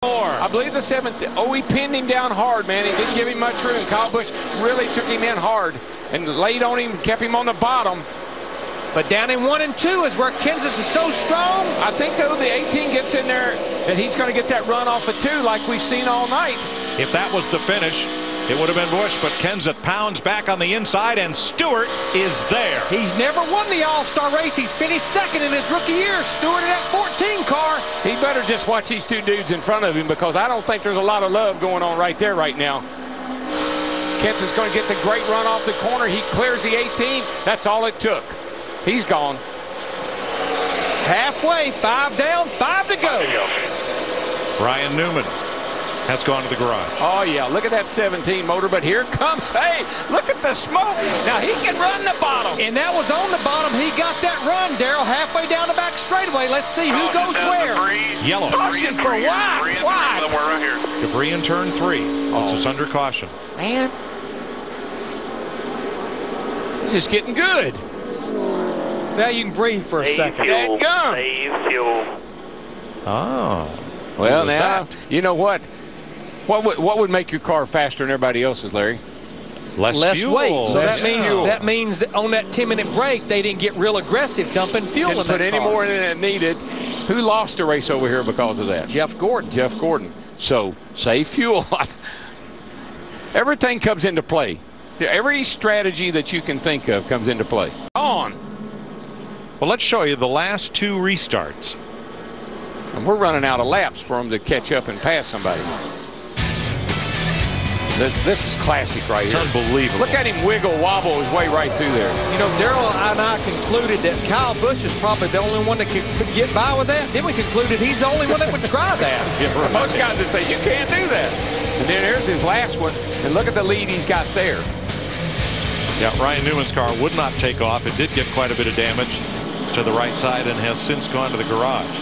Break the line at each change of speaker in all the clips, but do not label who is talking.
I believe the 7th. Oh, he pinned him down hard, man. He didn't give him much room. Kyle Busch really took him in hard and laid on him, kept him on the bottom.
But down in 1 and 2 is where Kenseth is so strong.
I think, though, the 18 gets in there, that he's going to get that run off of 2 like we've seen all night.
If that was the finish, it would have been Busch, but Kenseth pounds back on the inside, and Stewart is there.
He's never won the All-Star race. He's finished 2nd in his rookie year. Stewart in that 14 car.
He better just watch these 2 dudes in front of him, because I don't think there's a lot of love going on right there right now. Kenseth's going to get the great run off the corner. He clears the 18. That's all it took. He's gone.
Halfway, 5 down, 5 to go.
Ryan Newman has gone to the garage.
Oh, yeah. Look at that 17 motor, but here comes, hey, look at the smoke. Now he can run the bottom.
And that was on the bottom. He got that run, Darrell, halfway down the back straightaway. Let's see who goes where.
Yellow.
Caution for wide.
Right here.
Debris in turn 3. Puts us under caution.
Man. This is getting good.
Now you can breathe for a second.
Fuel,
Dadgum.
save fuel.
Oh.
Well, now, you know what? What would make your car faster than everybody else's, Larry?
Less
fuel.
weight. So
Less fuel.
that means that on that 10-minute break, they didn't get real aggressive dumping fuel in
Didn't
that
put any
car.
more than it needed. Who lost the race over here because of that?
Jeff Gordon.
Jeff Gordon. So, save fuel. Everything comes into play. Every strategy that you can think of comes into play. On.
Well, let's show you the last 2 restarts.
And we're running out of laps for them to catch up and pass somebody. This is classic right
It's
here.
unbelievable.
Look at him wiggle, wobble his way right through there.
You know, Darrell and I concluded that Kyle Busch is probably the only one that could get by with that. Then we concluded he's the only one that would try that.
Most guys would say, you can't do that. And then here's his last one. And look at the lead he's got there.
Yeah, Ryan Newman's car would not take off. It did get quite a bit of damage to the right side and has since gone to the garage.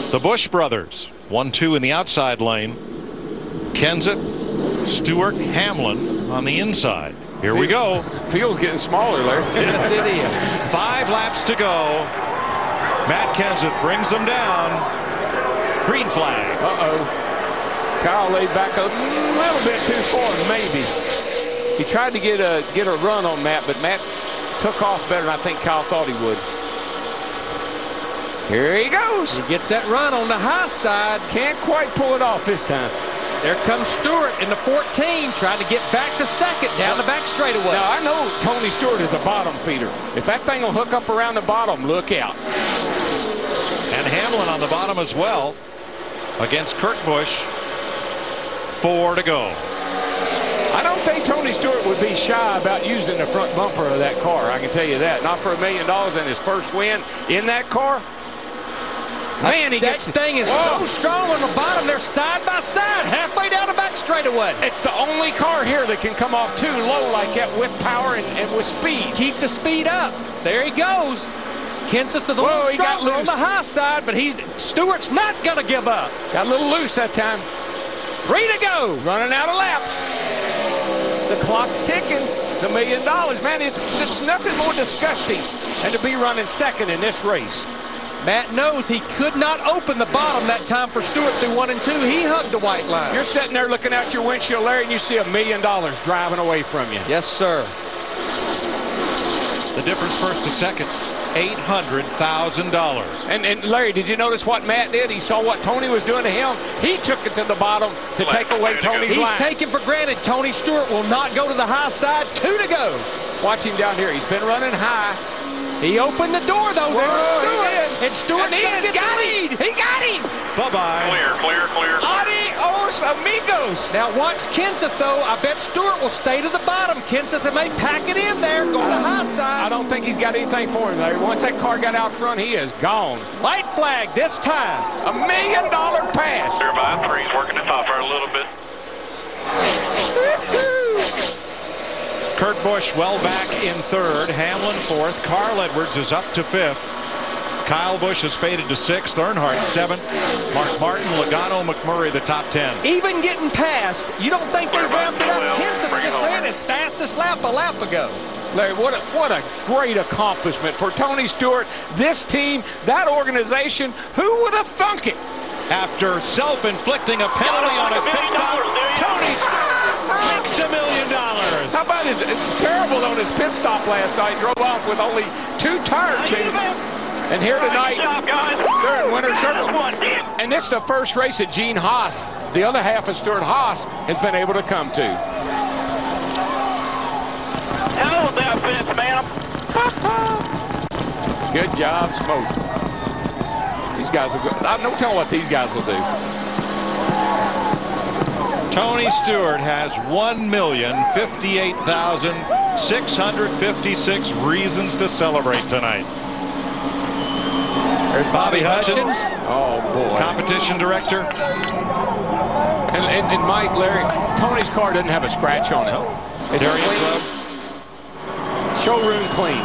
The Busch brothers, 1-2 in the outside lane. Kenseth, Stewart, Hamlin on the inside. Here we go.
Field's getting smaller, Larry.
Yes, it is.
5 laps to go. Matt Kenseth brings them down. Green flag.
Uh-oh. Kyle laid back a little bit too far, maybe. He tried to get a run on Matt, but Matt took off better than I think Kyle thought he would. Here he goes.
He gets that run on the high side.
Can't quite pull it off this time.
There comes Stewart in the 14, trying to get back to 2nd down the back straightaway.
Now, I know Tony Stewart is a bottom feeder. If that thing will hook up around the bottom, look out.
And Hamlin on the bottom as well against Kurt Busch. 4 to go.
I don't think Tony Stewart would be shy about using the front bumper of that car. I can tell you that. Not for $1 million and his first win in that car. Man,
that thing is so strong on the bottom. They're side by side, halfway down the back straightaway.
It's the only car here that can come off too low like that with power and with speed.
Keep the speed up. There he goes. Kenseth's a little stronger on the high side, but Stewart's not going to give up.
Got a little loose that time.
3 to go.
Running out of laps. The clock's ticking. The $1 million. Man, it's nothing more disgusting than to be running 2nd in this race.
Matt knows he could not open the bottom that time for Stewart through 1 and 2. He hugged the white line.
You're sitting there looking out your windshield, Larry, and you see $1 million driving away from you.
Yes, sir.
The difference first to 2nd, $800,000.
And Larry, did you notice what Matt did? He saw what Tony was doing to him. He took it to the bottom to take away Tony's line.
He's taken for granted Tony Stewart will not go to the high side. 2 to go.
Watch him down here. He's been running high.
He opened the door, though. And Stewart
got him. He got him.
Bye-bye.
Clear.
Adios, amigos.
Now watch Kenseth, though. I bet Stewart will stay to the bottom. Kenseth may pack it in there, go to the high side.
I don't think he's got anything for him, Larry. Once that car got out front, he is gone.
White flag this time.
$1 million pass.
Clear by 3. He's working the top right a little bit.
Kurt Busch well back in 3rd. Hamlin 4th. Carl Edwards is up to 5th. Kyle Busch has faded to 6th. Earnhardt 7th. Mark Martin, Logano, McMurray the top 10.
Even getting past, you don't think they've ramped it up. Kenseth just ran his fastest lap a lap ago.
Larry, what a great accomplishment for Tony Stewart, this team, that organization. Who would have thunk it?
after self-inflicting a penalty on his pit stop. Tony makes $1 million.
How about it? It's terrible on his pit stop last night. Drove off with only 2 tire changes. And here tonight, they're in winner's circle. And this is the first race that Gene Haas, the other half of Stewart Haas, has been able to come to.
Hello there, fence, ma'am.
Good job, Smoke. These guys will go. I'm no telling what these guys will do.
Tony Stewart has 1,058,656 reasons to celebrate tonight.
There's
Bobby Hutchins,
Oh, boy.
competition director.
And Mike, Larry, Tony's car doesn't have a scratch on it. It's
Darian
clean.
Club.
Showroom clean.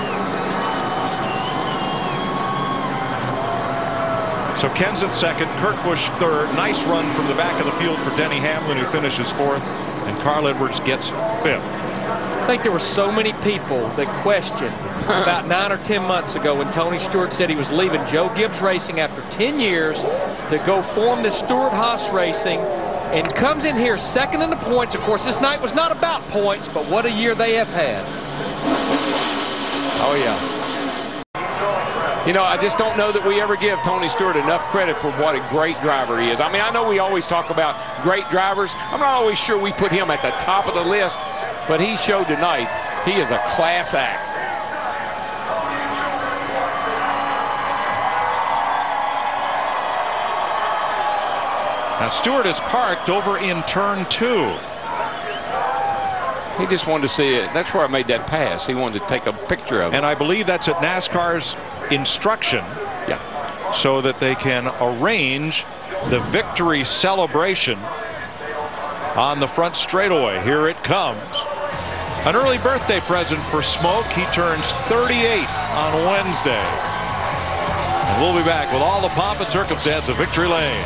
So Kenseth second, Kurt Busch third. Nice run from the back of the field for Denny Hamlin, who finishes fourth, and Carl Edwards gets fifth.
I think there were so many people that questioned about 9 or 10 months ago when Tony Stewart said he was leaving Joe Gibbs Racing after 10 years to go form this Stewart Haas Racing, and comes in here second in the points. Of course, this night was not about points, but what a year they have had.
Oh, yeah. You know, I just don't know that we ever give Tony Stewart enough credit for what a great driver he is. I mean, I know we always talk about great drivers. I'm not always sure we put him at the top of the list, but he showed tonight he is a class act.
Now Stewart is parked over in turn 2.
He just wanted to see it. That's where I made that pass. He wanted to take a picture of it.
And I believe that's at NASCAR's instruction.
Yeah.
So that they can arrange the victory celebration on the front straightaway. Here it comes. An early birthday present for Smoke. He turns 38 on Wednesday. And we'll be back with all the pomp and circumstance of Victory Lane.